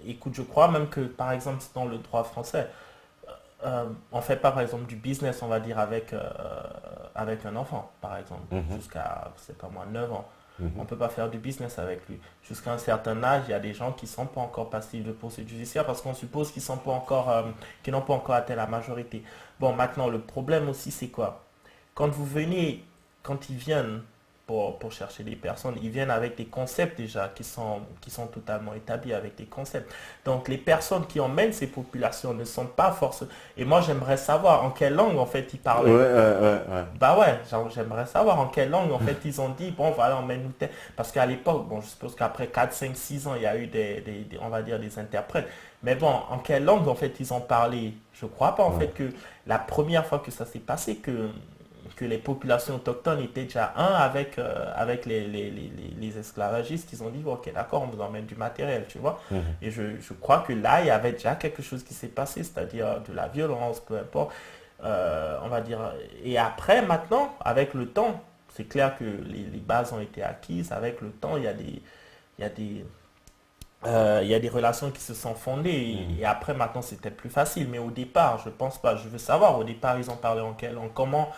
écoute, je crois même que, par exemple, dans le droit français, on fait pas, par exemple, du business, on va dire, avec un enfant, par exemple, Mhm, jusqu'à, c'est pas moi, 9 ans. On mhm. peut pas faire du business avec lui. Jusqu'à un certain âge, il y a des gens qui sont pas encore passifs de poursuite judiciaire parce qu'on suppose qu'ils sont pas encore, qu'ils n'ont pas encore atteint la majorité. Bon, maintenant, le problème aussi, c'est quoi? Quand vous venez, quand ils viennent pour chercher des personnes, ils viennent avec des concepts déjà qui sont totalement établis avec des concepts. Donc les personnes qui emmènent ces populations ne sont pas forcément... Et moi j'aimerais savoir en quelle langue en fait ils Ouais, parlaient. ouais. Bah ouais, j'aimerais savoir en quelle langue en fait ils ont dit, bon voilà, emmène-nous tel. Parce qu'à l'époque, bon je suppose qu'après 4 5 6 ans, il y a eu on va dire des interprètes. Mais bon, en quelle langue en fait ils ont parlé? Je crois pas en fait Ouais. que la première fois que ça s'est passé, que les populations autochtones étaient déjà avec les esclavagistes. Ils ont dit, ok, d'accord, on vous emmène du matériel, tu vois. Mhm. Et je crois que là, il y avait déjà quelque chose qui s'est passé, c'est-à-dire de la violence, peu importe. On va dire. Et après, maintenant, avec le temps, c'est clair que les bases ont été acquises. Avec le temps, il y a des, il y a des relations qui se sont fondées et Mhm. après maintenant c'était plus facile. Mais au départ, je pense pas. Je veux savoir, au départ, ils ont parlé en quelle langue, comment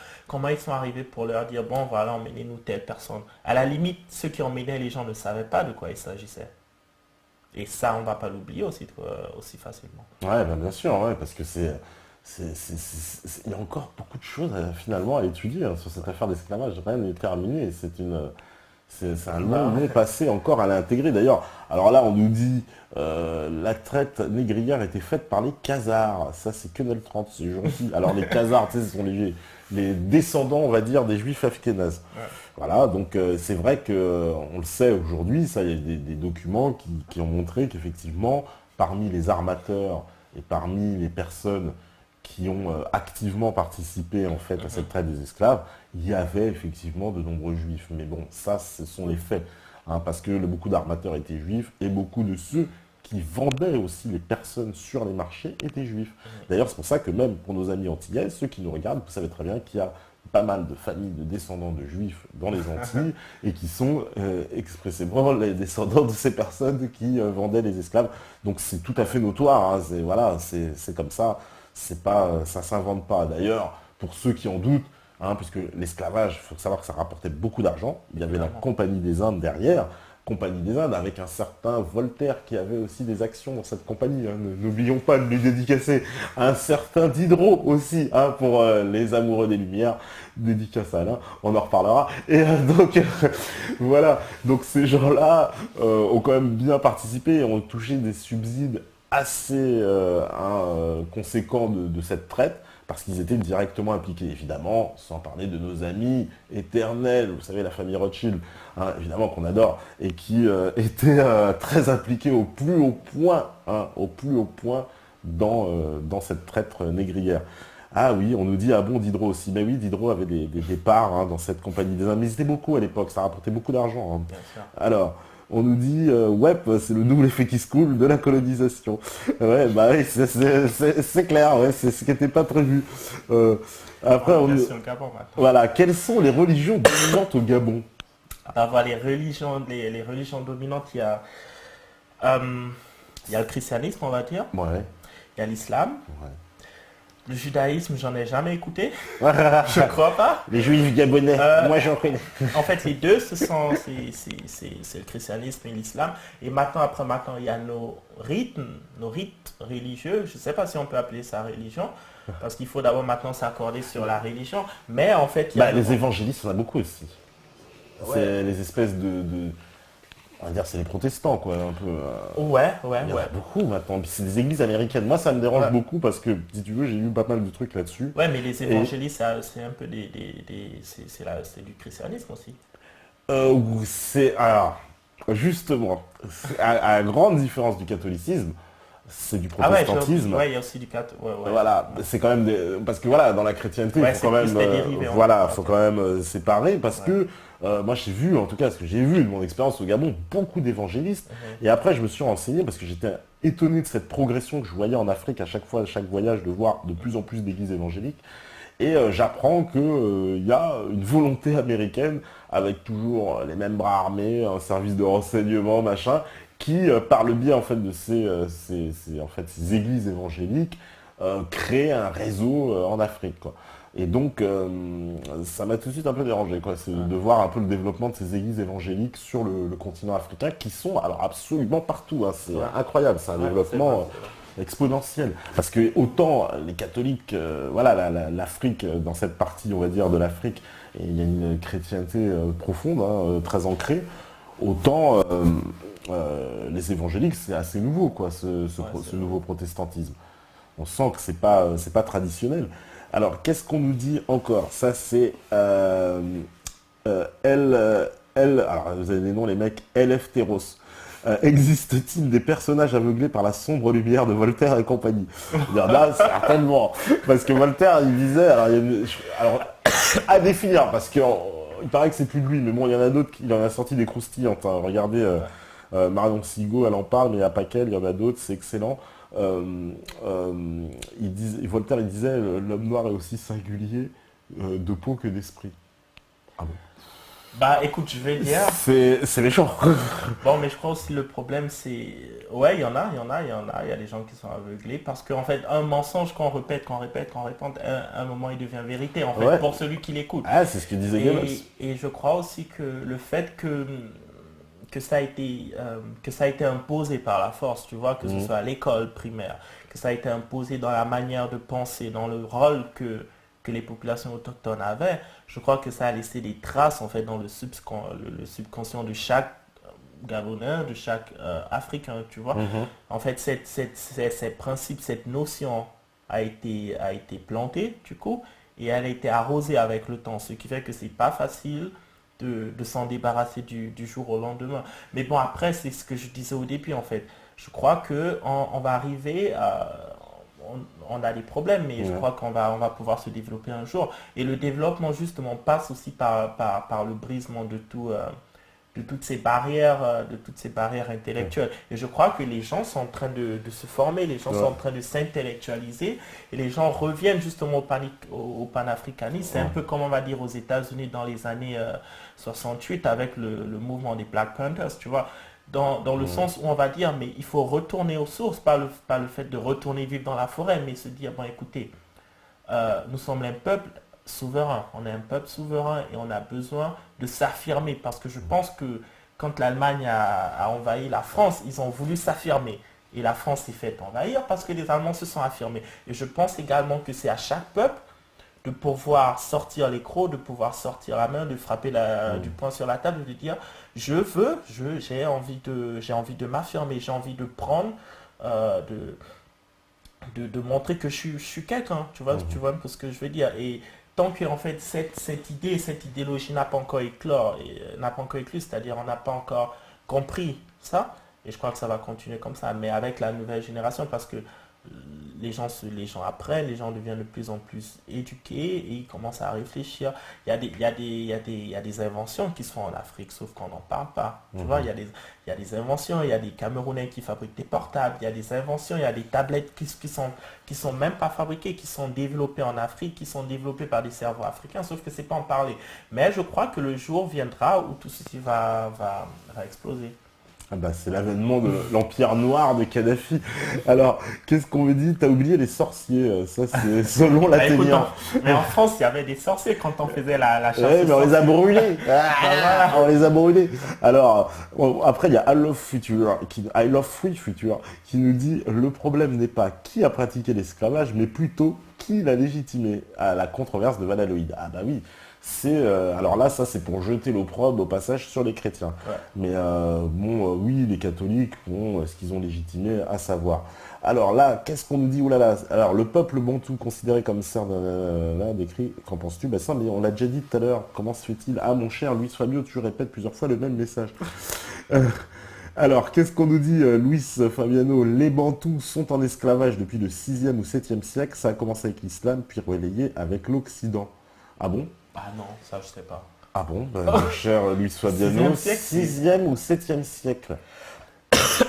ils sont arrivés pour leur dire, bon voilà, emmenez-nous telle personne. À la limite, ceux qui emmenaient les gens ne savaient pas de quoi il s'agissait. Et ça, on va pas l'oublier aussi facilement. Ouais, ben bien sûr, ouais, parce que il y a encore beaucoup de choses finalement à étudier hein, sur cette affaire d'esclavage. Rien n'est terminé. C'est un long, Bah long ouais. passé encore à l'intégrer. D'ailleurs, alors là, on nous dit la traite négrière était faite par les Khazars. Ça, c'est que dans 30, c'est gentil. Alors les Khazars, tu sais, ce sont les descendants, on va dire, des Juifs ashkénazes. Ouais. Voilà, donc c'est vrai que on le sait aujourd'hui, ça, il y a des documents qui ont montré qu'effectivement, parmi les armateurs et parmi les personnes qui ont activement participé en fait à Mhm. cette traite des esclaves, il y avait effectivement de nombreux juifs. Mais bon, ça, ce sont les faits, hein, parce que beaucoup d'armateurs étaient juifs et beaucoup de ceux qui vendaient aussi les personnes sur les marchés étaient juifs. D'ailleurs, c'est pour ça que même pour nos amis antillais, ceux qui nous regardent, vous savez très bien qu'il y a pas mal de familles de descendants de juifs dans les Antilles et qui sont expressément les descendants de ces personnes qui vendaient les esclaves. Donc c'est tout à fait notoire, hein, voilà, c'est comme ça, c'est pas, ça s'invente pas. D'ailleurs, pour ceux qui en doutent, hein, puisque l'esclavage, il faut savoir que ça rapportait beaucoup d'argent, il y avait la Évidemment. Compagnie des Indes derrière, Compagnie des Indes, avec un certain Voltaire qui avait aussi des actions dans cette compagnie. Hein. N'oublions pas de lui dédicacer un certain Diderot aussi, hein, pour les amoureux des Lumières. Dédicace à Alain, on en reparlera. Et donc, voilà. Donc ces gens-là ont quand même bien participé et ont touché des subsides assez conséquents de cette traite parce qu'ils étaient directement impliqués, évidemment, sans parler de nos amis éternels, vous savez, la famille Rothschild, hein, évidemment qu'on adore, et qui étaient très impliqués au plus haut point dans cette traite négrière. Ah oui, on nous dit, ah bon, Diderot aussi. Mais oui, Diderot avait des parts hein, dans cette compagnie des Indes, mais ils étaient beaucoup à l'époque, ça rapportait beaucoup d'argent. Hein. Bien sûr. Alors, on nous dit, ouais, c'est le nouvel effet qui se coule de la colonisation. Ouais, bah oui, c'est clair, ouais, c'est ce qui n'était pas prévu. Euh, On après, revient sur le Gabon maintenant. voilà, quelles sont les religions dominantes au Gabon? Bah, voilà, les religions dominantes, euh, il y a le christianisme, on va dire. Ouais, Il y a l'islam. ouais. Le judaïsme, j'en ai jamais écouté. Je crois pas. Les juifs gabonais, Euh, moi j'en connais. En fait, les deux, c'est le christianisme et l'islam. Et maintenant, il y a nos rites religieux. Je ne sais pas si on peut appeler ça religion, parce qu'il faut d'abord maintenant s'accorder sur la religion. Mais en fait, il y a Bah, le... les évangélistes, on a beaucoup aussi. Ouais, C'est les espèces on va dire, c'est les protestants, quoi, un peu. ouais, ouais, Il y en a ouais. beaucoup maintenant. Puis c'est des églises américaines. Moi, ça me dérange Ouais, beaucoup parce que, si tu veux, j'ai eu pas mal de trucs là-dessus. ouais, mais les Et évangélistes, c'est un peu c'est du christianisme aussi. où c'est. Alors, justement, à grande différence du catholicisme, c'est du Ah ouais, j'ai oublié. protestantisme. Ouais, il y a aussi du ouais, ouais, Voilà, ouais. c'est quand même parce que voilà, dans la chrétienté, il Ouais, faut quand c'est plus même, des dérivés, on va voilà, dire. faut Ok. quand même séparer parce Ouais. que moi j'ai vu, en tout cas, ce que j'ai vu de mon expérience au Gabon, beaucoup d'évangélistes. Mhm. Et après, je me suis renseigné parce que j'étais étonné de cette progression que je voyais en Afrique à chaque fois, à chaque voyage, de voir de plus en plus d'églises évangéliques. Et j'apprends qu'il y a une volonté américaine avec toujours les mêmes bras armés, un service de renseignement, machin, qui, par le biais en fait de ces églises évangéliques, créent un réseau en Afrique, quoi. Et donc, ça m'a tout de suite un peu dérangé, quoi. C'est de voir un peu le développement de ces églises évangéliques sur le continent africain, qui sont alors absolument partout, hein. C'est incroyable, c'est un développement exponentiel. Parce que autant les catholiques, voilà, l'Afrique, dans cette partie, on va dire, de l'Afrique, et il y a une chrétienté profonde, hein, très ancrée, autant les évangéliques, c'est assez nouveau, quoi, ce nouveau protestantisme. On sent que c'est pas traditionnel. Alors, qu'est-ce qu'on nous dit encore? Ça, c'est alors vous avez des noms, les mecs, Eleftheros. Existe-t-il des personnages aveuglés par la sombre lumière de Voltaire et compagnie? Là, certainement. Parce que Voltaire, il disait, alors, à définir, parce qu'il paraît que c'est plus de lui, mais bon, il y en a d'autres, il en a sorti des croustillantes, hein. Regardez, Marion Sigaud, elle en parle, mais il n'y a pas qu'elle, il y en a d'autres, c'est excellent. Voltaire, il disait, l'homme noir est aussi singulier de peau que d'esprit. Ah bon? Bah écoute, je vais dire. C'est méchant. Bon, mais je crois aussi le problème c'est. Ouais, il y a des gens qui sont aveuglés parce qu'en fait, un mensonge qu'on répète, un moment il devient vérité en fait pour celui qui l'écoute. Ah, c'est ce que disait Goebbels. Et je crois aussi que le fait que ça a été imposé par la force, tu vois, que ce soit à l'école primaire, que ça a été imposé dans la manière de penser, dans le rôle que les populations autochtones avaient, je crois que ça a laissé des traces en fait dans le subconscient de chaque Gabonais, de chaque Africain, tu vois. En fait, ces principes, cette notion a été plantée, du coup, et elle a été arrosée avec le temps, ce qui fait que c'est pas facile de s'en débarrasser du jour au lendemain. Mais bon, après, c'est ce que je disais au début, en fait. Je crois que on va arriver à... On a des problèmes, mais je crois on va pouvoir se développer un jour. Et le développement, justement, passe aussi par le brisement de toutes ces barrières intellectuelles. Et je crois que les gens sont en train de se former, les gens sont en train de s'intellectualiser, et les gens reviennent justement au panafricanisme. C'est un peu comme on va dire aux États-Unis dans les années 68 avec le mouvement des Black Panthers, tu vois. Dans le sens où on va dire, mais il faut retourner aux sources, pas le fait de retourner vivre dans la forêt, mais se dire, bon écoutez, nous sommes un peuple souverain, on est un peuple souverain et on a besoin de s'affirmer parce que je pense que quand l'Allemagne a envahi la France, ils ont voulu s'affirmer et la France s'est fait envahir parce que les Allemands se sont affirmés. Et je pense également que c'est à chaque peuple de pouvoir sortir les crocs, de pouvoir sortir la main, de frapper du poing sur la table, de dire j'ai envie de m'affirmer, j'ai envie de prendre, de montrer que je suis quelqu'un, tu vois un peu ce que je veux dire. Et tant que en fait cette idée, cette idéologie n'a pas encore éclos, c'est-à-dire on n'a pas encore compris ça, et je crois que ça va continuer comme ça, mais avec la nouvelle génération, parce que les gens apprennent, les gens deviennent de plus en plus éduqués et ils commencent à réfléchir. Il y a des inventions qui se font en Afrique, sauf qu'on n'en parle pas. Tu vois, il y a des inventions, il y a des Camerounais qui fabriquent des portables, il y a des inventions, il y a des tablettes qui sont même pas fabriquées, qui sont développées en Afrique, qui sont développées par des cerveaux africains, sauf que c'est pas en parler. Mais je crois que le jour viendra où tout ceci va exploser. Ah bah, c'est l'avènement de l'Empire noir de Kadhafi. Alors, qu'est-ce qu'on me dit? T'as oublié les sorciers. Ça, c'est selon l'Athénien. Mais en France, il y avait des sorciers quand on faisait la chasse. Ouais, mais on les a brûlés. On les a brûlés. Alors, après, il y a I Love Free Future qui nous dit le problème n'est pas qui a pratiqué l'esclavage, mais plutôt qui l'a légitimé. À la controverse de Valaloïde. Ah bah oui. Alors là, ça c'est pour jeter l'opprobre au passage sur les chrétiens. Ouais. Mais oui, les catholiques, ce qu'ils ont légitimé, à savoir. Alors là, qu'est-ce qu'on nous dit? Oulala. Alors le peuple bantou considéré comme sœur là décrit, qu'en penses-tu? Bah ça, mais on l'a déjà dit tout à l'heure. Comment se fait-il? Ah mon cher Luis Fabio, tu répètes plusieurs fois le même message. Alors, qu'est-ce qu'on nous dit, Luis Fabiano? Les Bantous sont en esclavage depuis le 6e ou 7e siècle. Ça a commencé avec l'islam, puis relayé avec l'Occident. Ah bon? Ah non, ça je sais pas. Ah bon, mon cher Luis Fabiano, 6e ou 7e siècle.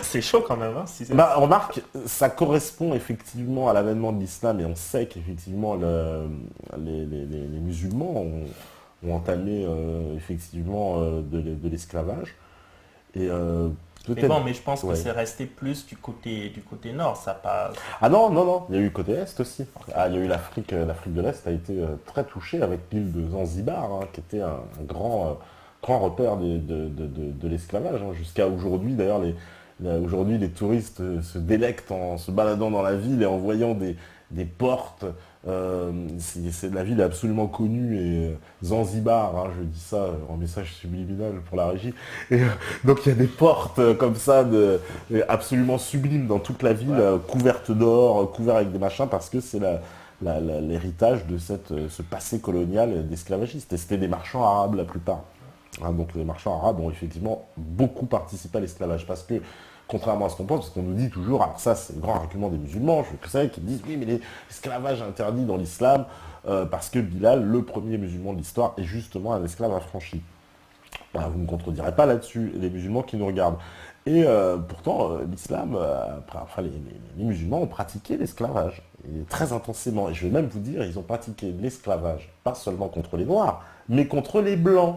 C'est chaud quand même, hein, Bah, remarque, ça correspond effectivement à l'avènement de l'islam et on sait qu'effectivement les musulmans ont entamé effectivement de l'esclavage. Et Mais bon, mais je pense que Ouais. c'est resté plus du côté nord, ça passe. Ah non, non, non, il y a eu le côté Est aussi. Ah, il y a eu l'Afrique de l'Est a été très touchée avec l'île de Zanzibar, hein, qui était un grand repère de l'esclavage, hein. Jusqu'à aujourd'hui, d'ailleurs, aujourd'hui, les touristes se délectent en se baladant dans la ville et en voyant des portes. La ville est absolument connue et Zanzibar, hein, je dis ça en message subliminal pour la régie. Et, donc il y a des portes comme ça absolument sublimes dans toute la ville, Ouais. couvertes d'or, couvertes avec des machins, parce que c'est l'héritage de ce passé colonial d'esclavagistes. Et c'était des marchands arabes la plupart. Hein, donc les marchands arabes ont effectivement beaucoup participé à l'esclavage, parce que contrairement à ce qu'on pense, parce qu'on nous dit toujours, alors ça c'est le grand argument des musulmans, je sais, qui disent oui mais l'esclavage est interdit dans l'islam, parce que Bilal, le premier musulman de l'histoire, est justement un esclave affranchi. Ben, vous ne me contredirez pas là-dessus, les musulmans qui nous regardent. Et pourtant, l'islam, les musulmans ont pratiqué l'esclavage, et très intensément. Et je vais même vous dire, ils ont pratiqué l'esclavage, pas seulement contre les Noirs, mais contre les Blancs.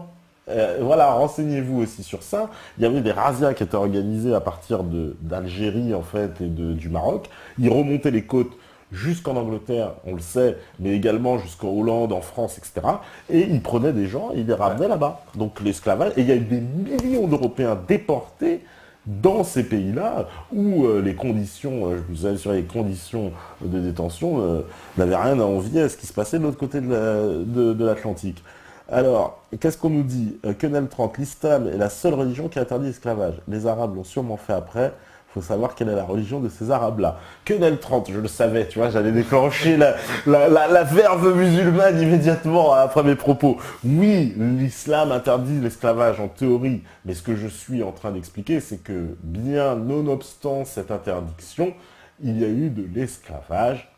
Voilà, renseignez-vous aussi sur ça. Il y avait des razzias qui étaient organisées à partir d'Algérie, en fait, et du Maroc. Ils remontaient les côtes jusqu'en Angleterre, on le sait, mais également jusqu'en Hollande, en France, etc. Et ils prenaient des gens et ils les ramenaient là-bas. Donc l'esclavage, et il y a eu des millions d'Européens déportés dans ces pays-là où les conditions, je vous assure, les conditions de détention n'avaient rien à envier à ce qui se passait de l'autre côté de l'Atlantique. Alors, qu'est-ce qu'on nous dit Quenelle 30, l'islam est la seule religion qui interdit l'esclavage. Les Arabes l'ont sûrement fait après. Il faut savoir quelle est la religion de ces Arabes-là. Quenelle 30, je le savais, tu vois, j'allais déclencher la verve musulmane immédiatement après mes propos. Oui, l'islam interdit l'esclavage en théorie, mais ce que je suis en train d'expliquer, c'est que bien nonobstant cette interdiction, il y a eu de l'esclavage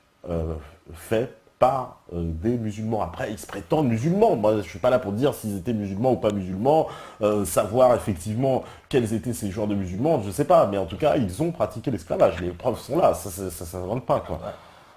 fait par des musulmans. Après, ils se prétendent musulmans. Moi, je ne suis pas là pour dire s'ils étaient musulmans ou pas musulmans, savoir effectivement quels étaient ces genres de musulmans, je ne sais pas. Mais en tout cas, ils ont pratiqué l'esclavage. Les preuves sont là, ça ne s'invente pas, quoi. Ouais.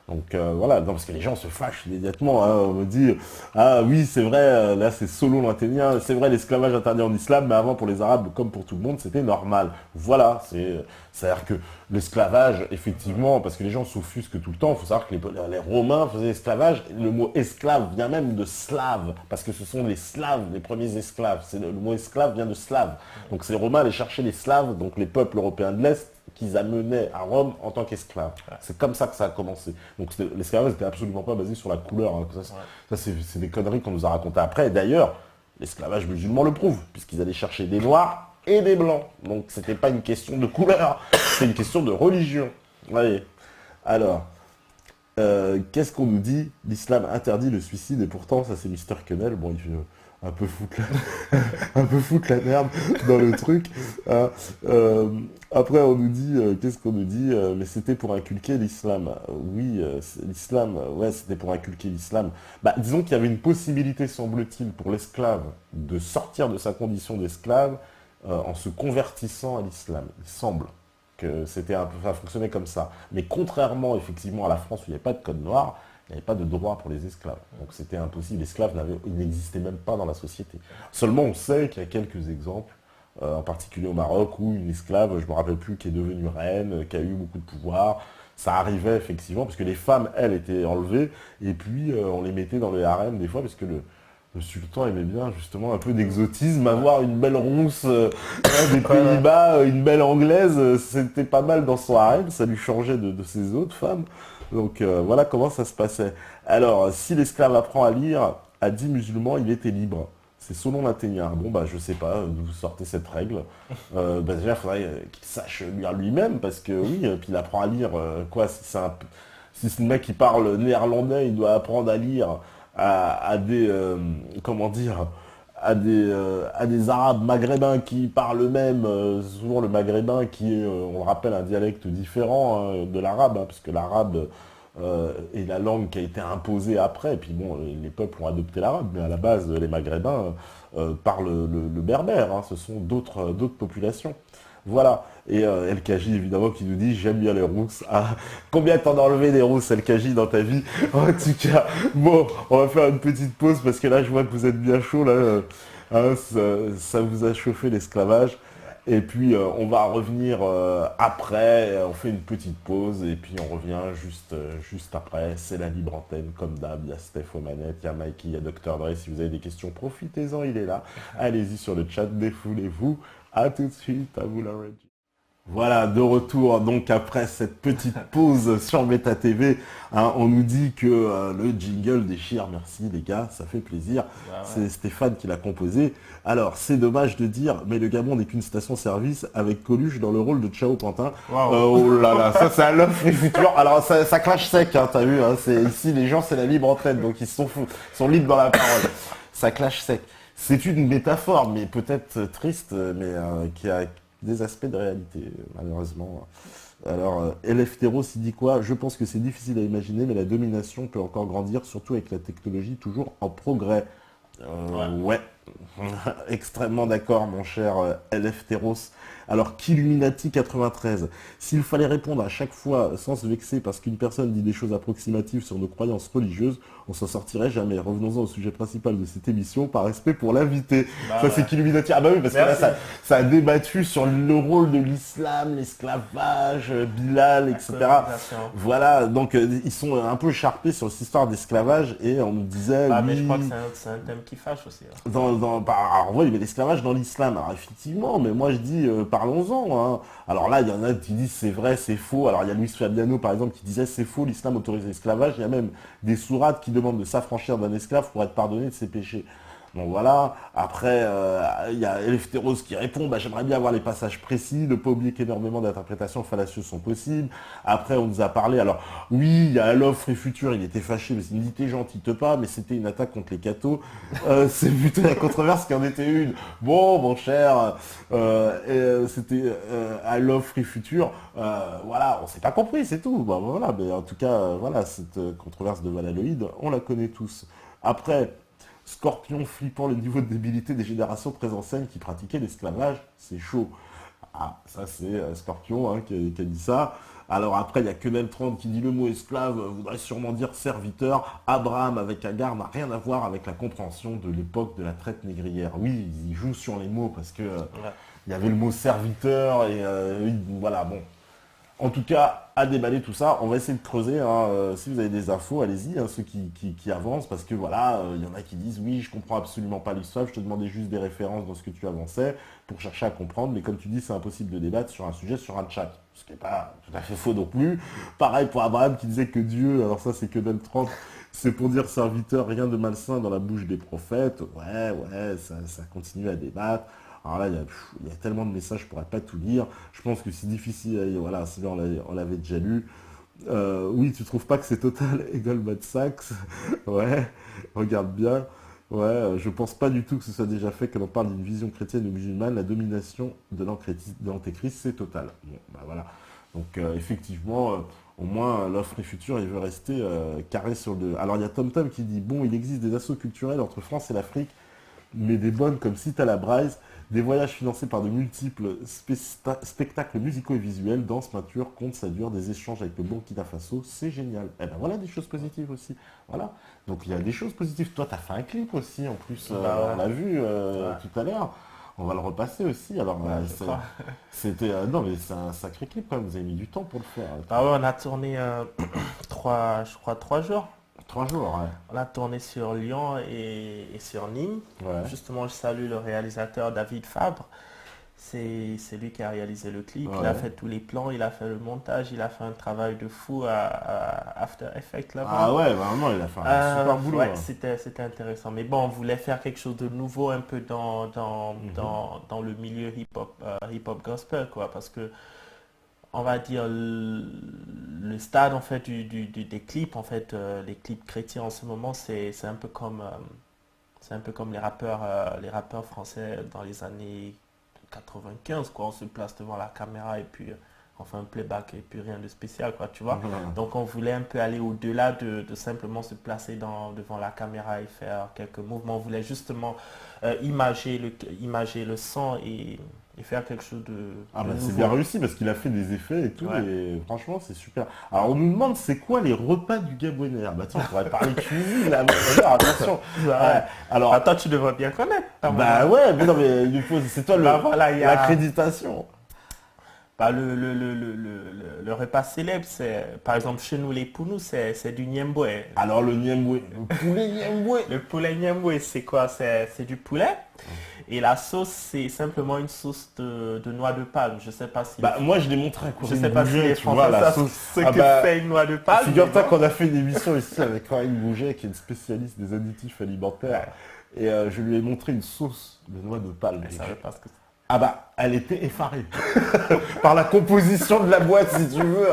Donc voilà, non, parce que les gens se fâchent immédiatement, hein. On me dit, ah oui, c'est vrai, là c'est solo l'interdit, c'est vrai, l'esclavage interdit en islam, mais avant pour les Arabes, comme pour tout le monde, c'était normal. Voilà, c'est-à-dire que l'esclavage, effectivement, parce que les gens s'offusquent tout le temps, il faut savoir que les Romains faisaient l'esclavage, le mot esclave vient même de slave, parce que ce sont les Slaves, les premiers esclaves. Le mot esclave vient de slave. Donc c'est les Romains allaient chercher les Slaves, donc les peuples européens de l'Est, qu'ils amenaient à Rome en tant qu'esclaves. C'est comme ça que ça a commencé. Donc l'esclavage n'était absolument pas basé sur la couleur, hein. Ça, c'est des conneries qu'on nous a racontées après. Et d'ailleurs, l'esclavage musulman le prouve, puisqu'ils allaient chercher des noirs et des blancs. Donc c'était pas une question de couleur, c'est une question de religion. Voyez. Alors, qu'est-ce qu'on nous dit? L'islam interdit le suicide et pourtant, ça c'est Mister Quenelle. Bon, il fait un peu un peu foutre la merde dans le truc, hein. Après, on nous dit, qu'est-ce qu'on nous dit? Mais c'était pour inculquer l'islam. Oui, l'islam, ouais, c'était pour inculquer l'islam. Bah, disons qu'il y avait une possibilité, semble-t-il, pour l'esclave de sortir de sa condition d'esclave en se convertissant à l'islam. Il semble que ça fonctionnait comme ça. Mais contrairement, effectivement, à la France où il n'y avait pas de code noir, il n'y avait pas de droit pour les esclaves. Donc c'était impossible. L'esclave n'existait même pas dans la société. Seulement, on sait qu'il y a quelques exemples, en particulier au Maroc, où une esclave, je ne me rappelle plus, qui est devenue reine, qui a eu beaucoup de pouvoir. Ça arrivait effectivement, parce que les femmes, elles, étaient enlevées, et puis on les mettait dans le harem des fois, parce que le sultan aimait bien justement un peu d'exotisme, avoir une belle ronce des Pays-Bas, une belle anglaise, c'était pas mal dans son harem, ça lui changeait de ses autres femmes. Donc voilà comment ça se passait. Alors, si l'esclave apprend à lire, à 10 musulmans, il était libre. C'est selon la Ténière. Bon, bah je sais pas d'où vous sortez cette règle. Bah, déjà, il faudrait qu'il sache lire lui-même, parce que oui, puis il apprend à lire, quoi, si c'est le mec qui parle néerlandais, il doit apprendre à lire à des, comment dire, à des Arabes maghrébins qui parlent eux-mêmes, souvent le maghrébin qui est, on le rappelle, un dialecte différent, hein, de l'arabe, hein, puisque l'arabe est la langue qui a été imposée après, et puis bon, les peuples ont adopté l'arabe, mais à la base, les maghrébins parlent le berbère, hein, ce sont d'autres populations. Voilà, et El Kaji évidemment qui nous dit j'aime bien les rousses. Ah, combien t'en as enlevé des rousses El Kaji dans ta vie? En tout cas, bon, on va faire une petite pause parce que là je vois que vous êtes bien chaud là, hein, ça vous a chauffé l'esclavage. Et puis on va revenir après, on fait une petite pause et puis on revient juste après. C'est la libre antenne, comme d'hab, il y a Steph aux manettes, il y a Mikey, il y a Dr. Dre. Si vous avez des questions, profitez-en, il est là. Allez-y sur le chat, défoulez-vous. À tout de suite, à vous la radio. Voilà, de retour donc après cette petite pause sur Meta TV, hein, on nous dit que le jingle déchire, merci les gars, ça fait plaisir. Bah ouais. C'est Stéphane qui l'a composé. Alors c'est dommage de dire, mais le Gabon n'est qu'une station-service avec Coluche dans le rôle de Ciao Pantin. Waouh. Oh là là, ça c'est à l'offre et futur. Alors ça clash sec, hein, t'as vu, hein, ici les gens c'est la libre antenne, donc ils sont fous, ils sont libres dans la parole. Ça clash sec. C'est une métaphore, mais peut-être triste, mais qui a des aspects de réalité, malheureusement. Alors, Eleftheros, il dit quoi? Je pense que c'est difficile à imaginer, mais la domination peut encore grandir, surtout avec la technologie toujours en progrès. Ouais. Ouais, extrêmement d'accord, mon cher Eleftheros. Alors, qu'Illuminati 93, s'il fallait répondre à chaque fois sans se vexer parce qu'une personne dit des choses approximatives sur nos croyances religieuses, on s'en sortirait jamais. Revenons-en au sujet principal de cette émission, par respect pour l'invité. Bah Ça, ouais. c'est qu'Illuminati. Ah bah oui, parce que là, Merci. ça a débattu sur le rôle de l'islam, l'esclavage, Bilal, La etc. colonisation. Voilà, donc ils sont un peu écharpés sur cette histoire d'esclavage et on nous disait, Ah, oui, mais je crois que c'est un thème qui fâche aussi, hein. alors oui, mais l'esclavage dans l'islam, alors effectivement, mais moi je dis, parlons-en, hein. Alors là, il y en a qui disent c'est vrai, c'est faux. Alors il y a Luis Fabiano par exemple qui disait c'est faux, l'islam autorise l'esclavage. Il y a même des sourates qui demandent de s'affranchir d'un esclave pour être pardonné de ses péchés. Donc voilà, après il y a Eleftheros qui répond, bah, j'aimerais bien avoir les passages précis, ne pas oublier qu'énormément d'interprétations fallacieuses sont possibles. Après on nous a parlé, alors oui, il y a l'offre et futur, il était fâché, mais il me dit t'es gentil, te pas, mais c'était une attaque contre les cathos. C'est plutôt la controverse qui en était une. Bon, mon cher, c'était à l'offre et futur, voilà, on s'est pas compris, c'est tout. Bah, voilà, mais en tout cas, voilà, cette controverse de Valaloïde, on la connaît tous. Après, Scorpion flippant le niveau de débilité des générations très anciennes qui pratiquaient l'esclavage, c'est chaud. Ah, ça c'est Scorpion hein, qui a dit ça. Alors après, il y a Quenel 30 qui dit le mot esclave voudrait sûrement dire serviteur. Abraham avec Agar n'a rien à voir avec la compréhension de l'époque de la traite négrière. Oui, ils jouent sur les mots parce que Ouais. il y avait le mot serviteur et oui, voilà, bon. En tout cas, à déballer tout ça, on va essayer de creuser, hein. Si vous avez des infos, allez-y, hein, ceux qui avancent, parce que voilà, il y en a qui disent oui, je comprends absolument pas l'histoire, je te demandais juste des références dans ce que tu avançais pour chercher à comprendre, mais comme tu dis, c'est impossible de débattre sur un sujet, sur un chat, ce qui n'est pas tout à fait faux non plus. Pareil pour Abraham qui disait que Dieu, alors ça c'est que dans le 30, c'est pour dire serviteur, rien de malsain dans la bouche des prophètes. Ouais, ça continue à débattre. Alors là, il y a tellement de messages, je pourrais pas tout lire. Je pense que c'est difficile. Voilà, sinon on l'avait déjà lu. Oui, tu trouves pas que c'est Total et Goldman Sachs? Ouais, regarde bien. Ouais, je pense pas du tout que ce soit déjà fait que l'on parle d'une vision chrétienne ou musulmane. La domination de l'antéchrist, c'est Total. Bon, bah voilà. Donc effectivement, au moins l'offre est future, il veut rester carré sur le. Alors il y a TomTom qui dit bon, il existe des assauts culturels entre France et l'Afrique, mais des bonnes comme Cite à la Braise, des voyages financés par de multiples spectacles musicaux et visuels, danse, peinture, contes, ça dure, des échanges avec le Burkina Faso, c'est génial. Et ben voilà des choses positives aussi. Voilà. Donc il y a des choses positives. Toi, tu as fait un clip aussi, en plus, Bah on l'a vu ouais. tout à l'heure. On va le repasser aussi. Alors, Ouais, je crois. c'était. Non, mais c'est un sacré clip quand même. Vous avez mis du temps pour le faire. Bah ouais, on a tourné je crois 3 jours. 3 jours, On a tourné sur Lyon et sur Nîmes. ouais. Justement, je salue le réalisateur David Fabre. C'est lui qui a réalisé le clip. Il a Ouais. fait tous les plans, il a fait le montage, il a fait un travail de fou à After Effects Ah là-bas. ouais, vraiment, il a fait un super boulot. Ouais, Hein. c'était intéressant. Mais bon, on voulait faire quelque chose de nouveau un peu Mhm. dans le milieu hip-hop gospel, quoi. Parce que, on va dire, le stade, en fait, des clips, en fait, les clips chrétiens en ce moment, c'est un peu comme les rappeurs français dans les années 95, quoi. On se place devant la caméra et puis on fait un playback et puis rien de spécial, quoi, tu vois. Voilà. Donc on voulait un peu aller au-delà de simplement se placer devant la caméra et faire quelques mouvements. On voulait justement imager le son et et faire quelque chose Ah de bah c'est nouveau. bien réussi parce qu'il a fait des effets et tout, Ouais. et franchement c'est super. Alors on nous demande c'est quoi les repas du Gabonais? Ah bah tiens, on pourrait parler cuisine là, alors, attention. Ouais. Alors, Attends, tu devrais bien connaître. bah ouais, mais non mais il faut, c'est toi Bah voilà, il y a l'accréditation. bah, le repas célèbre, c'est par exemple chez nous les Pounous, c'est du niemboué. Alors le niemboué, le poulet niemboué. Le poulet niemboué, c'est quoi? C'est du poulet. Et la sauce, c'est simplement une sauce de noix de palme. Je sais pas si Bah moi je l'ai montré à je Corinne sais pas si Bouget, les tu vois, Français la savent sauce. ce Ah que bah, fait une noix de palme. figure-toi mais qu'on a fait une émission ici avec Corinne Bouget, qui est une spécialiste des additifs alimentaires. Et je lui ai montré une sauce de noix de palme. je savais pas ce que c'est. Ah bah, elle était effarée par la composition de la boîte, si tu veux.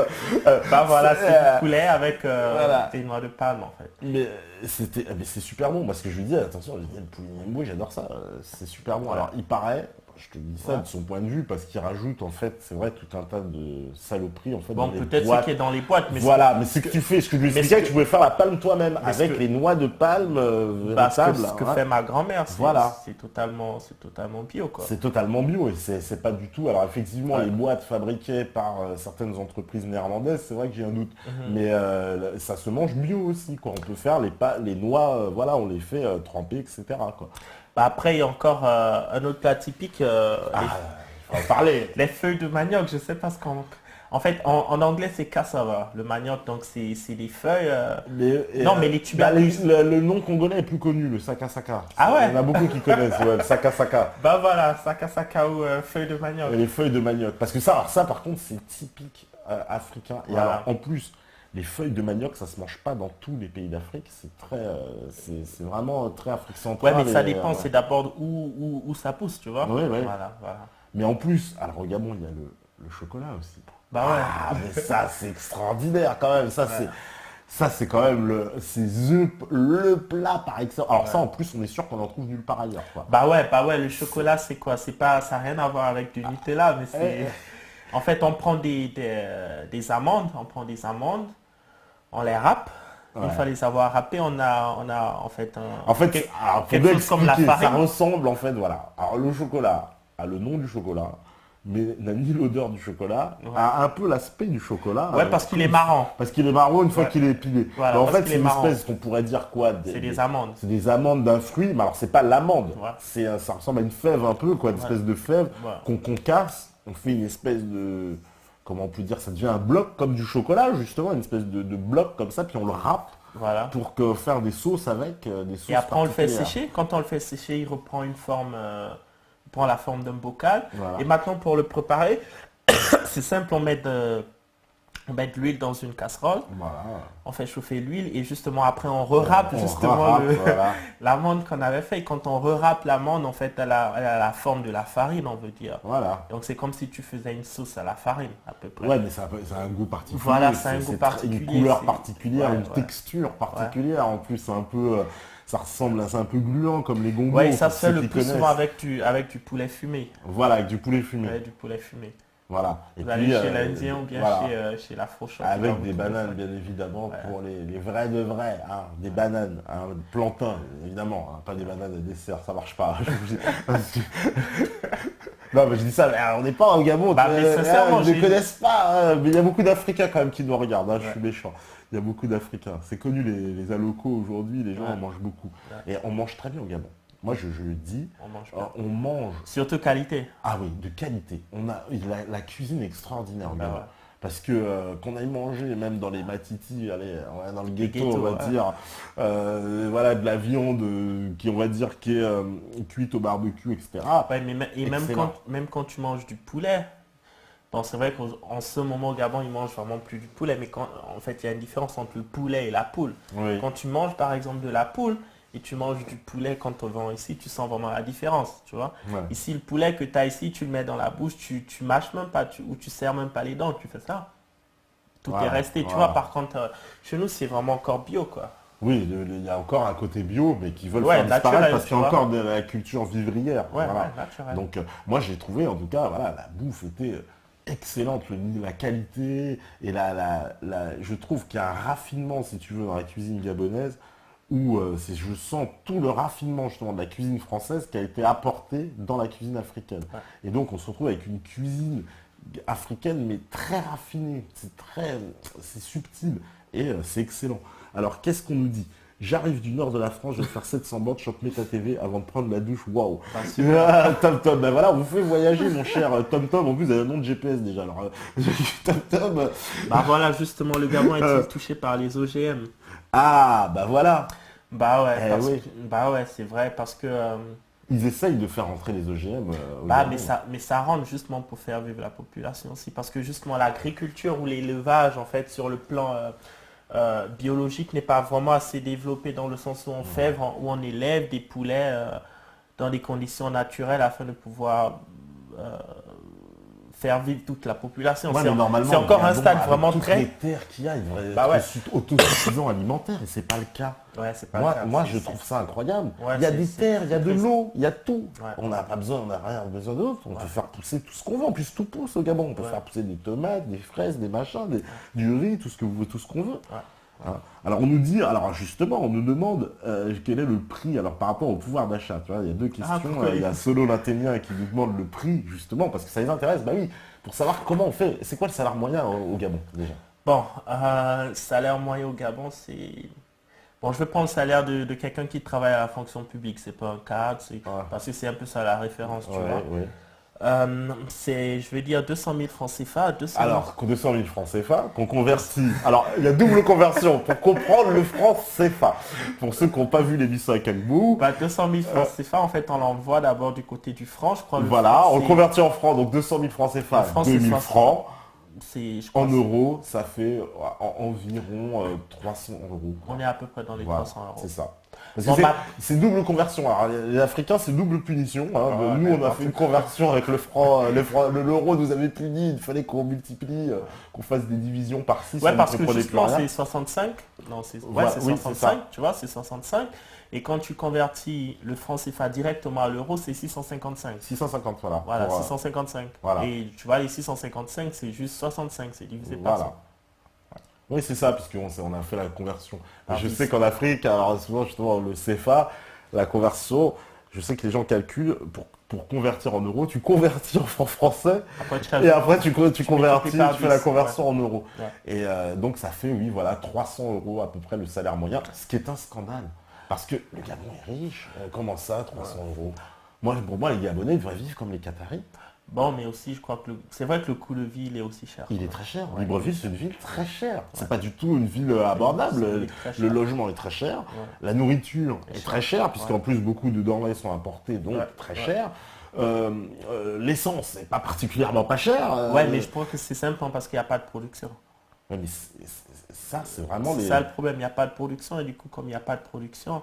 Bah voilà, c'est du poulet avec voilà. des noix de palme en fait. Mais mais c'est super bon parce que je lui dis attention, je lui dis le poulet niemboué, j'adore ça, c'est super bon. Ouais. Alors il paraît, je te dis ça Ouais. de son point de vue parce qu'il rajoute en fait, c'est vrai, tout un tas de saloperies en fait Bon, dans les peut-être ce boîtes. qui est dans les boîtes, mais Voilà, mais c'est que tu fais, ce que je lui mais expliquais, ce que que- tu pouvais faire la palme toi-même mais ce avec que- les noix de palme bah, véritables. ce que hein. fait ma grand-mère, Voilà. c'est totalement bio quoi. C'est totalement bio et c'est pas du tout. Alors effectivement, Ouais. les boîtes fabriquées par certaines entreprises néerlandaises, c'est vrai que j'ai un doute. Mhm. Mais ça se mange bio aussi, quoi. On peut faire les noix, voilà, on les fait tremper, etc. quoi. Bah, après, il y a encore un autre plat typique, Il faut en parler. les feuilles de manioc. Je sais pas ce qu'on... En fait, en anglais, c'est cassava, le manioc. Donc, c'est des feuilles... Non, mais les tubercules. Le nom congolais est plus connu, le saka saka. Ah ouais. Il y en a beaucoup qui connaissent, ouais, le saka saka. Bah voilà, saka ou feuilles de manioc. Et les feuilles de manioc. Parce que ça, alors ça par contre, c'est typique africain. Et Voilà. alors, en plus, les feuilles de manioc, ça se mange pas dans tous les pays d'Afrique. C'est très, c'est vraiment très Afrique Ouais, centrale. mais ça et, dépend. C'est d'abord où ça pousse, tu vois. Ouais, ouais. Voilà. Mais en plus, alors au Gabon, il y a le chocolat aussi. Bah ouais. Ah, mais ça, c'est extraordinaire quand même. Ça, c'est quand même le plat par excellence. Alors ça, en plus, on est sûr qu'on en trouve nulle part ailleurs, quoi. Bah ouais, le chocolat, c'est quoi? C'est pas, ça n'a rien à voir avec du Nutella, mais c'est... En fait, on prend des amandes, on les râpe. Une Ouais. fois les avoir râpées, on a en fait En fait, alors, faut quelque bien chose comme la expliquer, ça farine. ressemble en fait, voilà. Alors le chocolat a le nom du chocolat, mais n'a ni l'odeur du chocolat, Ouais. a un peu l'aspect du chocolat. Ouais, parce qu'il est marrant. Parce qu'il est marron une fois Ouais. qu'il est épilé. Voilà, Mais en parce fait, qu'il c'est est une marron. espèce qu'on pourrait dire quoi C'est des amandes. C'est des amandes d'un fruit, mais alors c'est pas l'amande. Ouais. Ça ressemble à une fève un peu, quoi, une espèce de fève Ouais. qu'on casse, on fait une espèce de... Comment on peut dire? Ça devient un bloc comme du chocolat, justement, une espèce de bloc comme ça, puis on le râpe Voilà. pour faire des sauces avec, des sauces Et après, on le fait particulières. sécher. Quand on le fait sécher, il reprend une forme, il prend la forme d'un bocal. Voilà. Et maintenant, pour le préparer, c'est simple, on met de l'huile dans une casserole, Voilà. on fait chauffer l'huile et justement après on râpe On justement râpe, voilà. l'amande qu'on avait fait. Et quand on râpe l'amande, en fait, elle a la forme de la farine, on veut dire. Voilà. Donc c'est comme si tu faisais une sauce à la farine, à peu près. Ouais, mais ça a un goût particulier. Voilà, c'est un goût Une particulier, couleur c'est- particulière, ouais, une ouais. texture particulière. En plus, c'est un peu, ça ressemble à, c'est un peu gluant comme les bonbons. Ouais, et ça pour se fait ceux le qui plus connaissent. souvent avec du poulet fumé. Voilà, avec du poulet fumé. Ouais, du poulet fumé. Voilà. Et Vous allez chez euh, l'Indien ou bien voilà. chez la Fauchon. Avec des bananes, bien évidemment, Ouais. pour les vrais de vrais. Hein, des bananes, hein, plantain, évidemment. Hein, pas des bananes à dessert, ça marche pas. Non, mais je dis ça, mais, on n'est pas au Gabon. Bah, mais sincèrement, ils ne j'ai- connaissent pas. Mais il y a beaucoup d'Africains quand même qui nous regardent. Hein, je Ouais. suis méchant. Il y a beaucoup d'Africains. C'est connu, les alocos aujourd'hui, les gens Ouais. en mangent beaucoup. Ouais. Et on mange très bien au Gabon. Moi, je le dis, On mange pas. on mange. Surtout qualité. Ah oui, de qualité. On a la cuisine est extraordinaire au Bah Gabon. ouais. Parce que qu'on aille manger, même dans les matiti, allez, ouais, dans le ghetto, ghettos, on va ouais. dire, voilà, de la viande qui, on va dire, qui est cuite au barbecue, etc. Ouais, mais même Excellent. même quand tu manges du poulet, bon, c'est vrai qu'en ce moment au Gabon, ils mangent vraiment plus du poulet, mais en fait, il y a une différence entre le poulet et la poule. Oui. Quand tu manges par exemple de la poule et tu manges du poulet quand on vend ici, tu sens vraiment la différence, tu vois. Ouais. Ici, le poulet que tu as ici, tu le mets dans la bouche, tu mâches même pas, ou tu serres même pas les dents, tu fais ça. Tout Voilà, est resté, tu voilà. vois. Par contre, chez nous, c'est vraiment encore bio, quoi. Oui, il y a encore un côté bio, mais qui veulent Ouais, faire disparaître naturel, parce qu'il y a tu vois. encore de la culture vivrière. Ouais, voilà. ouais, naturel. Donc moi j'ai trouvé en tout cas, voilà, la bouffe était excellente, la qualité et je trouve qu'il y a un raffinement, si tu veux, dans la cuisine gabonaise où je sens tout le raffinement justement de la cuisine française qui a été apporté dans la cuisine africaine. Ouais. Et donc on se retrouve avec une cuisine africaine mais très raffinée, c'est subtil et c'est excellent. Alors qu'est-ce qu'on nous dit? J'arrive du nord de la France, je vais faire 700 bornes, chope ta TV avant de prendre la douche, waouh. Bah, super. Tom Tom, ben voilà, on vous fait voyager mon cher Tom Tom, en plus vous avez un nom de GPS déjà. Alors Tom Tom. Bah voilà, justement, le Gabon est touché par les OGM. Ah bah voilà. Bah ouais, Oui. bah ouais, c'est vrai parce que Ils essayent de faire entrer les OGM au bah Gabon. mais ça rentre justement pour faire vivre la population aussi parce que justement l'agriculture ou l'élevage en fait sur le plan biologique n'est pas vraiment assez développé dans le sens où on fait, où on élève des poulets dans des conditions naturelles afin de pouvoir faire vivre toute la population. Ouais, mais normalement, C'est encore le un Gabon, stade avec vraiment toutes très... les terres qu'il y a, il devrait Bah ouais. être autosuffisant alimentaire et c'est pas le cas. Ouais, c'est pas Moi, le cas. moi C'est- je c'est- trouve ça incroyable. Ouais, il y a c'est- des c'est- terres, il y a c'est de triste. l'eau, il y a tout. Ouais. On n'a pas besoin, on n'a rien besoin d'autre. On peut faire pousser tout ce qu'on veut. En plus, tout pousse au Gabon. On peut Ouais. faire pousser des tomates, des fraises, des machins, du riz, tout ce que vous voulez, tout ce qu'on veut. Ouais. Hein. Alors on nous dit, alors justement, on nous demande quel est le prix, alors par rapport au pouvoir d'achat, tu vois, il y a deux questions, pourquoi il y a Solo l'Athénien qui nous demande le prix, justement, parce que ça les intéresse, bah oui, pour savoir comment on fait, c'est quoi le salaire moyen au Gabon, déjà? Bon, salaire moyen au Gabon, c'est... Bon, je vais prendre le salaire de quelqu'un qui travaille à la fonction publique, c'est pas un cadre, parce que c'est un peu ça la référence, tu vois. Ouais. Je vais dire 200 000 francs CFA, 200 000... Alors, 200 000 francs CFA, qu'on convertit. Alors, il y a double conversion pour comprendre le franc CFA. Pour ceux qui n'ont pas vu l'émission avec Angbou, Bah, 200 000 francs CFA, en fait, on l'envoie d'abord du côté du franc, je crois. voilà, franc, on c'est- convertit en francs, donc 200 000 francs CFA, En France, c'est 2000 60. francs. je crois En que euros, ça fait environ 300 euros. on est à peu près dans les Voilà, 300 euros. c'est ça. Parce Bon, que bah- c'est double conversion. Alors, les Africains, c'est double punition. Hein. Ouais, Nous, mais on a bon, fait une conversion avec le franc. L'euro nous avait puni. Il fallait qu'on multiplie, qu'on fasse des divisions par 6. Ouais, parce que justement, c'est 65. Non, c'est Voilà, c'est oui, c'est 65, ça. tu vois, c'est 65. Et quand tu convertis le franc CFA directement à l'euro, c'est 655. 650, voilà. Voilà, Pour, 655. voilà. Et tu vois, les 655, c'est juste 65, c'est divisé par voilà. Oui, c'est ça, puisqu'on a fait la conversion. Ah, Je oui, sais c'est- qu'en Afrique, alors souvent, justement, le CFA, la conversion, je sais que les gens calculent pour convertir en euros, tu convertis en francs français. ça. Après, Et après, tu convertis, par tu fais la 10, conversion en euros. Ouais. Et donc, ça fait, oui, voilà, 300 euros à peu près le salaire moyen, ce qui est un scandale. Parce que le Gabon est riche. Comment ça, 300 euros? Pour moi, les Gabonais devraient vivre comme les Qataris. Bon, mais aussi, je crois que c'est vrai que le coût de vie, il est aussi cher. Il est très cher. Ouais. Libreville, c'est une ville très chère. C'est pas du tout une ville abordable. C'est une ville très Le chère. logement est très cher. Ouais. La nourriture est cher. très chère, puisqu'en plus, beaucoup de denrées sont importées, donc Ouais. très Ouais. cher. L'essence n'est pas particulièrement pas chère. Ouais, mais je pense que c'est simplement parce qu'il n'y a pas de production. Ouais, mais ça, c'est vraiment C'est les... ça le problème, il n'y a pas de production et du coup, comme il n'y a pas de production,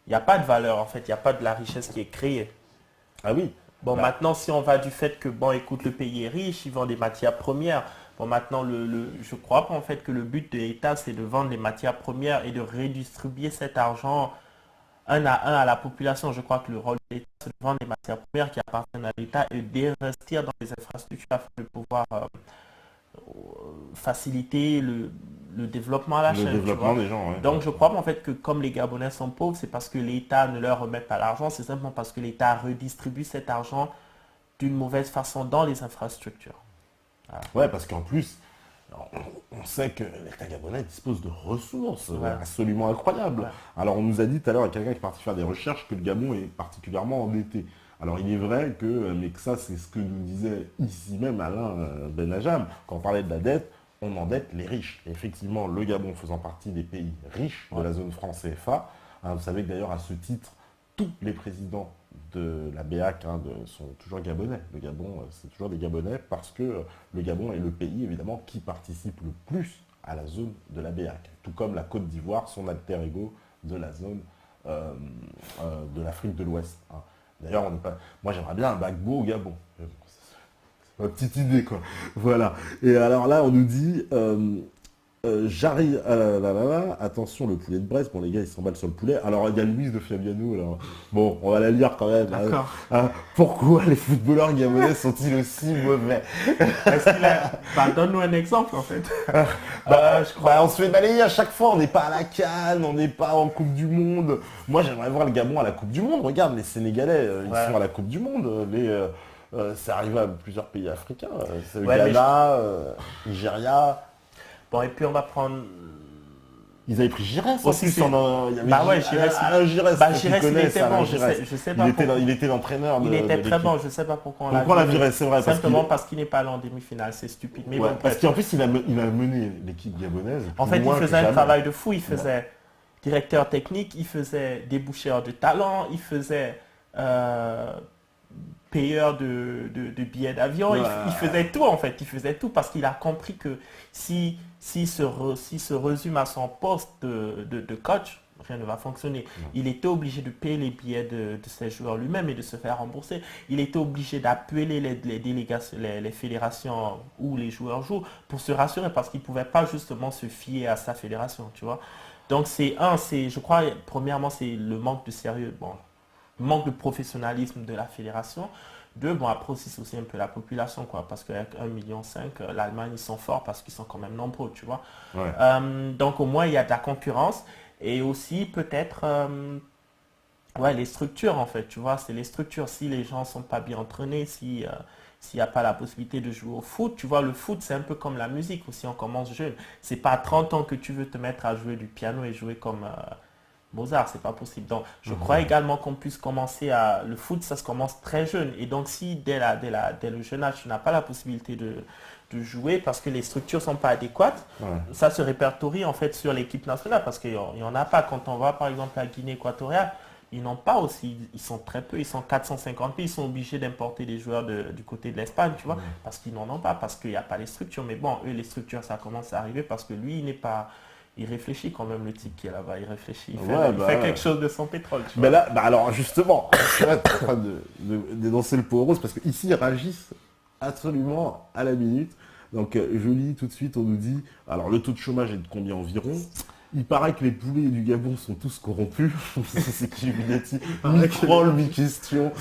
il n'y a pas de valeur en fait, il n'y a pas de la richesse qui est créée. Ah oui. Bon, Bah. maintenant, si on va du fait que, bon, écoute, le pays est riche, il vend des matières premières. Bon, maintenant, je crois pas en fait que le but de l'État, c'est de vendre les matières premières et de redistribuer cet argent un à la population. Je crois que le rôle de l'État, c'est de vendre les matières premières qui appartiennent à l'État et d'investir dans les infrastructures afin de pouvoir faciliter le développement à la Le chaîne. Tu développement vois. des gens, ouais. Donc je crois en fait que comme les Gabonais sont pauvres, c'est parce que l'État ne leur remet pas l'argent, c'est simplement parce que l'État redistribue cet argent d'une mauvaise façon dans les infrastructures. Ouais, parce qu'en plus, on sait que l'État gabonais dispose de ressources Ouais. absolument incroyables. Ouais. Alors on nous a dit tout à l'heure, il y a quelqu'un qui est parti faire des recherches, que le Gabon est particulièrement endetté. Alors il est vrai que, mais que ça c'est ce que nous disait ici même Alain Benajam, quand on parlait de la dette, on endette les riches. Et effectivement, le Gabon faisant partie des pays riches de la zone franc CFA, hein, vous savez que d'ailleurs à ce titre, tous les présidents de la BEAC sont toujours gabonais. Le Gabon, c'est toujours des Gabonais parce que le Gabon est le pays évidemment qui participe le plus à la zone de la BEAC. Tout comme la Côte d'Ivoire, son alter ego de la zone de l'Afrique de l'Ouest. Hein. D'ailleurs, moi j'aimerais bien un Gbagbo au Gabon. C'est ma petite idée, quoi. Voilà. Et alors là, on nous dit J'arrive, attention, le poulet de Brest, bon les gars ils s'emballent sur le poulet. Alors il y a Louise de Fabiano, alors. Bon, on va la lire quand même. D'accord. Pourquoi les footballeurs gabonais sont-ils aussi mauvais? Est-ce qu'il a... Bah, donne-nous un exemple, en fait. On se fait balayer à chaque fois, on n'est pas à la CAN, on n'est pas en Coupe du Monde. Moi j'aimerais voir le Gabon à la Coupe du Monde, regarde, les Sénégalais, ils Ouais. sont à la Coupe du Monde. C'est arrivé à plusieurs pays africains, c'est le Ouais, mais Ghana, Nigeria. Bon, et puis on va prendre... Ils avaient pris Giresse en Aussi, plus. c'est- Il y avait Bah ouais, Giresse, Alain Giresse, Bah, que tu Giresse, il connais, était ça, bon, Alain je Giresse. sais pas pourquoi. Il était l'entraîneur Il de était très l'équipe. bon, je sais pas pourquoi on l'a Pourquoi on l'a viré. viré, c'est vrai. Simplement parce qu'il n'est pas allé en demi-finale, c'est stupide. Mais Ouais, bon, parce bref. qu'en plus, il a mené l'équipe gabonaise. En plus fait, il loin que faisait un jamais. travail de fou. Il faisait directeur technique, il faisait déboucheur de talent, il faisait payeur de billets d'avion. Ouais. Il faisait tout, en fait. Il faisait tout parce qu'il a compris que s'il se résume à son poste de coach, rien ne va fonctionner. Il était obligé de payer les billets de ses joueurs lui-même et de se faire rembourser. Il était obligé d'appeler les délégations, les fédérations où les joueurs jouent pour se rassurer parce qu'il ne pouvait pas justement se fier à sa fédération, tu vois. Donc je crois, premièrement, c'est le manque de sérieux, bon, le manque de professionnalisme de la fédération. Deux, bon, après aussi, c'est aussi un peu la population, quoi, parce qu'avec 1,5 million, l'Allemagne, ils sont forts parce qu'ils sont quand même nombreux, tu vois. Ouais. Donc au moins, il y a de la concurrence et aussi peut-être ouais, les structures, en fait, tu vois, c'est les structures. Si les gens sont pas bien entraînés, s'il n'y a pas la possibilité de jouer au foot, tu vois, le foot, c'est un peu comme la musique aussi, on commence jeune. C'est pas à 30 ans que tu veux te mettre à jouer du piano et jouer comme Mozart, c'est pas possible. Donc, je crois également qu'on puisse commencer à... Le foot, ça se commence très jeune. Et donc, si dès le jeune âge, tu n'as pas la possibilité de jouer parce que les structures sont pas adéquates, Ouais. ça se répertorie en fait sur l'équipe nationale parce qu'il n'y en a pas. Quand on va par exemple la Guinée équatoriale, ils n'ont pas aussi, ils sont très peu, ils sont 450 000, ils sont obligés d'importer des joueurs du côté de l'Espagne, tu vois, parce qu'ils n'en ont pas, parce qu'il n'y a pas les structures. Mais bon, eux, les structures, ça commence à arriver parce que lui, il n'est pas... Il réfléchit quand même, le type qui est là-bas, il réfléchit, il fait, Ouais, il bah fait ouais. quelque chose de son pétrole, tu Mais vois. là, bah alors justement, c'est vrai, tu es en train de dénoncer le pot rose parce qu'ici, ils réagissent absolument à la minute. Donc, je lis tout de suite, on nous dit, alors le taux de chômage est de combien environ? Il paraît que les poulets du Gabon sont tous corrompus. C'est qui Illuminati? Mi-troll, mi-question.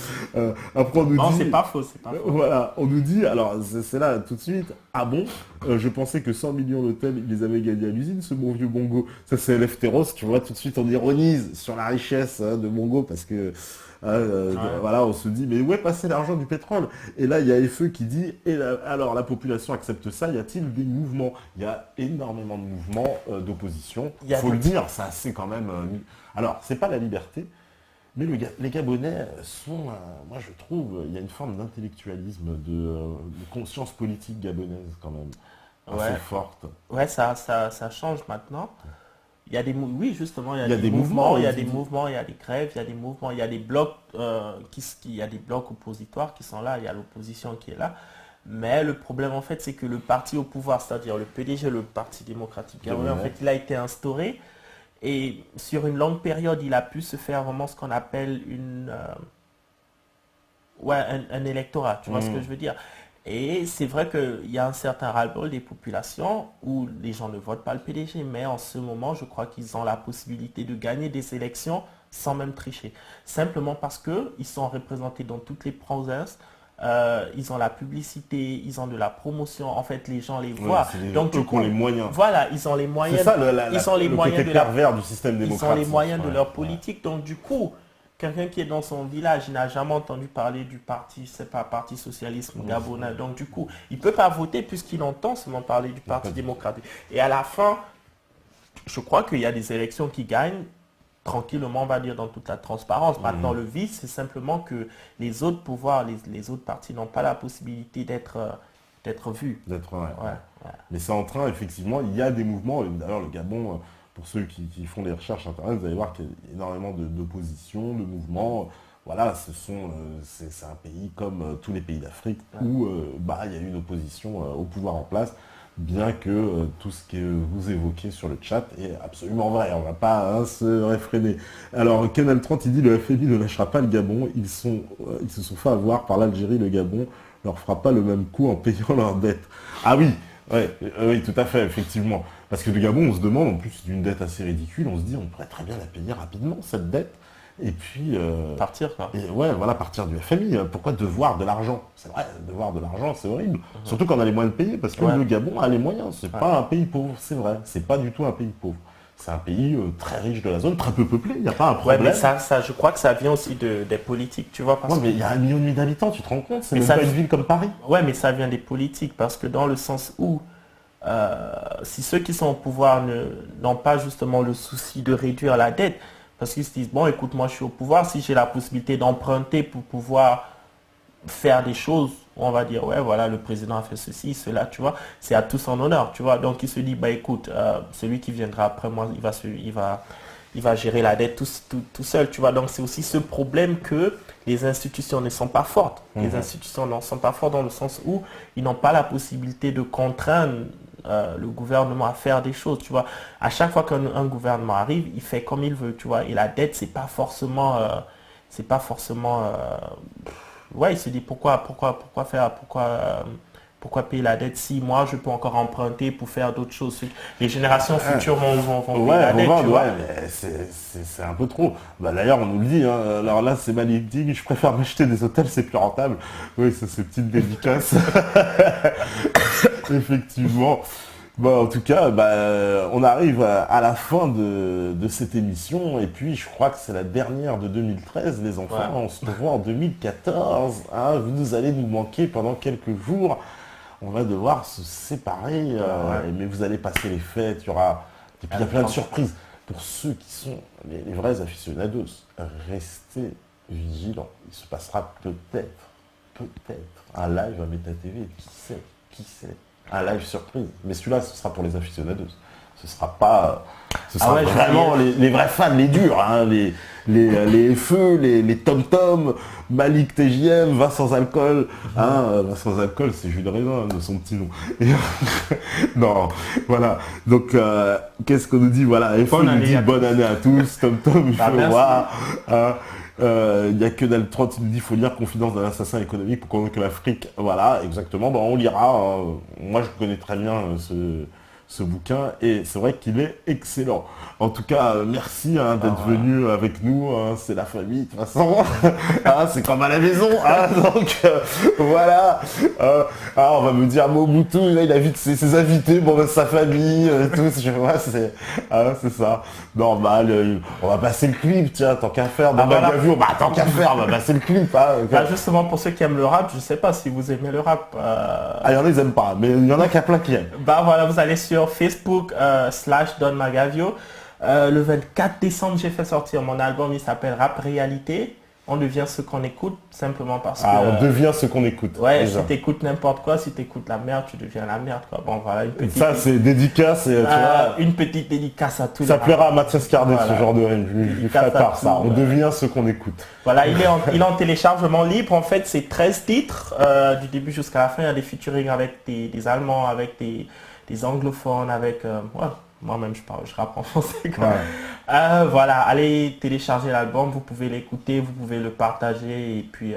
Après, on nous Non, dit... c'est pas faux, c'est pas faux. Voilà, on nous dit, alors c'est là tout de suite, ah bon, je pensais que 100 millions d'hôtels, ils les avaient gagnés à l'usine, ce bon vieux Bongo. Ça c'est Eleftheros, tu vois, tout de suite on ironise sur la richesse de Bongo parce que, voilà, on se dit, mais où est passé l'argent du pétrole? Et là, il y a FE qui dit, alors la population accepte ça, y a-t-il des mouvements? Il y a énormément de mouvements d'opposition, Il y a faut le des- dire, ça c'est quand même... alors, c'est pas la liberté, mais les Gabonais sont, moi je trouve, il y a une forme d'intellectualisme, de conscience politique gabonaise quand même, assez Ouais. forte. Ouais, ça change maintenant. Il y a oui, justement, il y a des des mouvements, il y a il des dit. mouvements, il y a des grèves, il y a des mouvements, il y a des blocs, il y a des blocs oppositoires qui sont là, il y a l'opposition qui est là. Mais le problème, en fait, c'est que le parti au pouvoir, c'est-à-dire le PDG, le Parti démocratique gabonais, en Gabonais. fait, il a été instauré et sur une longue période, il a pu se faire vraiment ce qu'on appelle ouais, un électorat, tu vois ce que je veux dire? Et c'est vrai qu'il y a un certain ras-le-bol des populations où les gens ne votent pas le PDG, mais en ce moment, je crois qu'ils ont la possibilité de gagner des élections sans même tricher. Simplement parce qu'ils sont représentés dans toutes les provinces, ils ont la publicité, ils ont de la promotion, en fait les gens les voient. C'est Donc eux du qui ont coup, les moyens. voilà, ils ont les C'est moyens, ça ils ont les le moyens côté de leur pervers du système ils ont démocratique. les moyens de Ouais, leur ouais. politique. Donc du coup, quelqu'un qui est dans son village, il n'a jamais entendu parler du parti, c'est pas Parti socialiste gabonais. Donc du coup, il ne peut pas voter puisqu'il entend seulement parler du Parti démocratique. Et à la fin, je crois qu'il y a des élections qui gagnent tranquillement, on va dire, dans toute la transparence. Maintenant, le vice, c'est simplement que les autres pouvoirs, les autres partis n'ont pas la possibilité d'être vus. D'être, ouais. Ouais, ouais. Mais c'est en train, effectivement, il y a des mouvements. Et d'ailleurs, le Gabon, pour ceux qui font des recherches internet, vous allez voir qu'il y a énormément d'opposition, de mouvements. Voilà, c'est un pays comme tous les pays d'Afrique où il y a eu une opposition au pouvoir en place, bien que tout ce que vous évoquez sur le chat est absolument vrai. On ne va pas se réfréner. Alors, Canal 30, il dit le FMI ne lâchera pas le Gabon. Ils se sont fait avoir par l'Algérie, le Gabon leur fera pas le même coup en payant leurs dettes. Ah oui, ouais, oui, tout à fait, effectivement. Parce que le Gabon, on se demande, en plus c'est une dette assez ridicule, on se dit on pourrait très bien la payer rapidement, cette dette. Et puis... Partir, quoi. Et ouais, voilà, partir du FMI. Pourquoi devoir de l'argent? C'est vrai, devoir de l'argent, c'est horrible. Surtout quand on a les moyens de payer, parce que le Gabon a les moyens. C'est pas un pays pauvre, c'est vrai. C'est pas du tout un pays pauvre. C'est un pays très riche de la zone, très peu peuplé, il n'y a pas un problème. Ouais, mais ça, je crois que ça vient aussi des politiques, tu vois. Mais il y a 1,5 million d'habitants, tu te rends compte? C'est même ça, pas une ville comme Paris. Ouais, mais ça vient des politiques, parce que dans le sens où si ceux qui sont au pouvoir n'ont pas justement le souci de réduire la dette, parce qu'ils se disent, bon, écoute, moi je suis au pouvoir, si j'ai la possibilité d'emprunter pour pouvoir faire des choses, on va dire, ouais, voilà, le président a fait ceci, cela, tu vois, c'est à tout son honneur, tu vois. Donc il se dit, bah écoute, celui qui viendra après moi, il va gérer la dette tout seul, tu vois. Donc c'est aussi ce problème que les institutions ne sont pas fortes. Les institutions ne sont pas fortes dans le sens où ils n'ont pas la possibilité de contraindre le gouvernement à faire des choses, tu vois. À chaque fois qu'un gouvernement arrive, il fait comme il veut, tu vois. Et la dette, c'est pas forcément, ouais, il se dit pourquoi payer la dette si moi je peux encore emprunter pour faire d'autres choses. Les générations futures vont payer la dette, tu vois. Mais c'est un peu trop. Bah, d'ailleurs, on nous le dit, hein. Alors là, c'est malédique, je préfère m'acheter des hôtels, c'est plus rentable. Oui, ça c'est petite dédicace. Effectivement. Bon, en tout cas, on arrive à la fin de cette émission, et puis je crois que c'est la dernière de 2013, les enfants. Ouais. On se revoit en 2014. Hein, vous allez nous manquer pendant quelques jours. On va devoir se séparer, mais vous allez passer les fêtes, il y aura... Et puis il y a plein de surprises. Pour ceux qui sont les vrais aficionados, restez vigilants. Il se passera peut-être un live à Meta TV. Qui sait un live surprise. Mais celui-là, ce sera pour les aficionados. Ce sera pas... Ce sera vraiment les vrais fans, les durs, hein, les feux, les tom-tom, Malik TJM, va sans alcool. Hein, va sans alcool, c'est Jules Raisin, de son petit nom. Et non, voilà. Donc, qu'est-ce qu'on nous dit? Voilà, FO nous dit bonne année à tous. Tom-tom, il faut voir. Il n'y a que Daltrot qui nous dit qu'il faut lire Confidence d'un assassin économique pour convaincre l'Afrique. Voilà, exactement. On lira. Moi, je connais très bien ce bouquin et c'est vrai qu'il est excellent. En tout cas, merci d'être venu avec nous. C'est la famille, de toute façon. C'est comme à la maison. Donc, voilà. On va me dire Mobutu, là, il invite ses invités, sa famille, tous. Je vois, c'est ça. Normal. On va passer le clip, tiens, tant qu'à faire. Tant qu'à faire, on va passer le clip. Justement, pour ceux qui aiment le rap, je sais pas si vous aimez le rap. Il y en a, ils aiment pas, mais il y en a qui a plein qui aiment. Voilà, vous allez sur Facebook /Don Magavio. Le 24 décembre, j'ai fait sortir mon album, il s'appelle Rap Réalité. On devient ce qu'on écoute, simplement parce que... on devient ce qu'on écoute. Ouais, déjà. Si t'écoutes n'importe quoi, si t'écoutes la merde, tu deviens la merde, quoi. Bon, voilà, ça, c'est dédicace, tu vois. Une petite dédicace à tous. Ça plaira à Mathias Cardet, ce genre de rime. Je lui prépare ça. On devient ce qu'on écoute. Voilà, il est en téléchargement libre. En fait, c'est 13 titres, du début jusqu'à la fin. Il y a des featuring avec des Allemands, avec des anglophones, avec... moi-même, je rappe en français. Voilà, allez télécharger l'album, vous pouvez l'écouter, vous pouvez le partager, et puis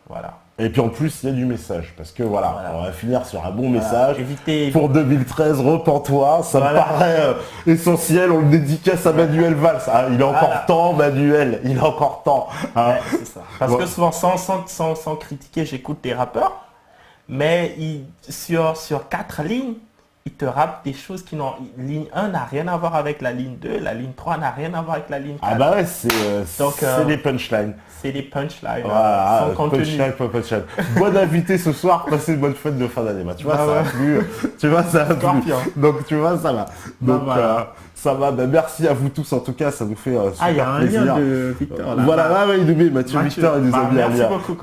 voilà. Et puis en plus, il y a du message, parce que voilà. On va finir sur un bon message. Pour 2013, repens-toi, ça me paraît essentiel, on le dédicace à Manuel Valls. Il est encore temps, Manuel, il est encore temps. Ouais, c'est ça. Parce que souvent, sans critiquer, j'écoute des rappeurs, mais sur 4 lignes, il te rappe des choses qui n'ont... Ligne 1 n'a rien à voir avec la ligne 2, la ligne 3 n'a rien à voir avec la ligne 4. C'est des punchlines. C'est des punchlines. Voilà, punchline. Bon invité ce soir, passez une bonne fête de fin d'année. Tu vois, ça a plu. Tu vois, ça a plu. Donc, tu vois, ça va. Donc, ça va. Merci à vous tous, en tout cas, ça nous fait super plaisir. Il y a un lien de Victor, là. Voilà, Mathieu Victor et des amis. Merci beaucoup.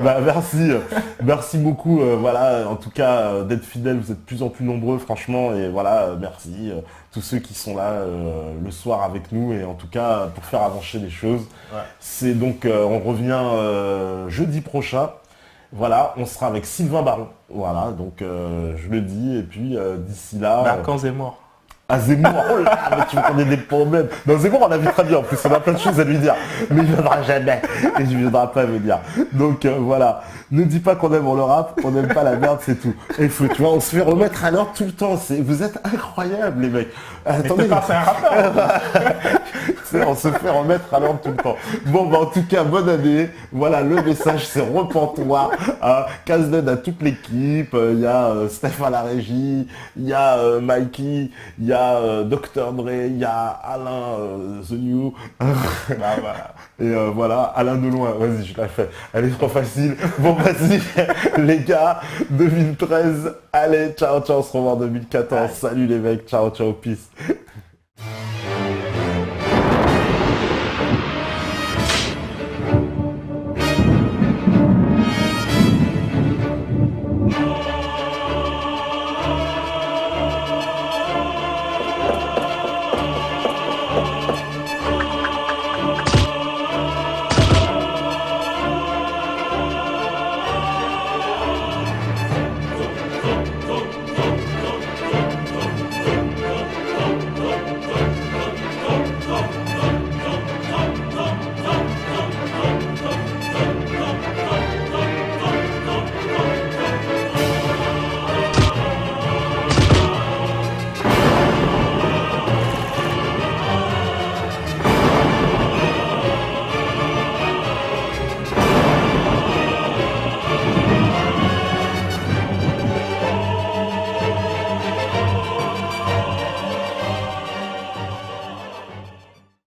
Merci beaucoup, en tout cas, d'être fidèles. Vous êtes de plus en plus nombreux, franchement. Et voilà, merci. Tous ceux qui sont là le soir avec nous et en tout cas pour faire avancer les choses. C'est donc, on revient jeudi prochain. Voilà, on sera avec Sylvain Baron. Voilà, donc je le dis. Et puis d'ici là... Berkan Zemmour. À Zemmour, oh là, mais tu me connais des problèmes. Non, Zemmour, on l'a vu très bien en plus, on a plein de choses à lui dire. Mais il viendra jamais. Et il viendra pas venir. Donc voilà. Ne dis pas qu'on aime le rap, on n'aime pas la merde, c'est tout. Et tu vois, on se fait remettre à l'ordre tout le temps. Vous êtes incroyables, les mecs. Attendez, c'est un rappeur. On se fait remettre à l'ordre tout le temps. Bon, bah en tout cas, bonne année. Voilà, le message, c'est repens-toi. Casse-Dead à toute l'équipe. Il y a Steph à la régie, il y a Mikey, il y a Dr. Dre, il y a Alain The New. Bah, voilà. Et voilà, Alain de loin, vas-y, je la fais. Elle est trop facile. Bon, vas-y, les gars, 2013. Allez, ciao, ciao, on se revoit en 2014. Salut les mecs, ciao, ciao, peace.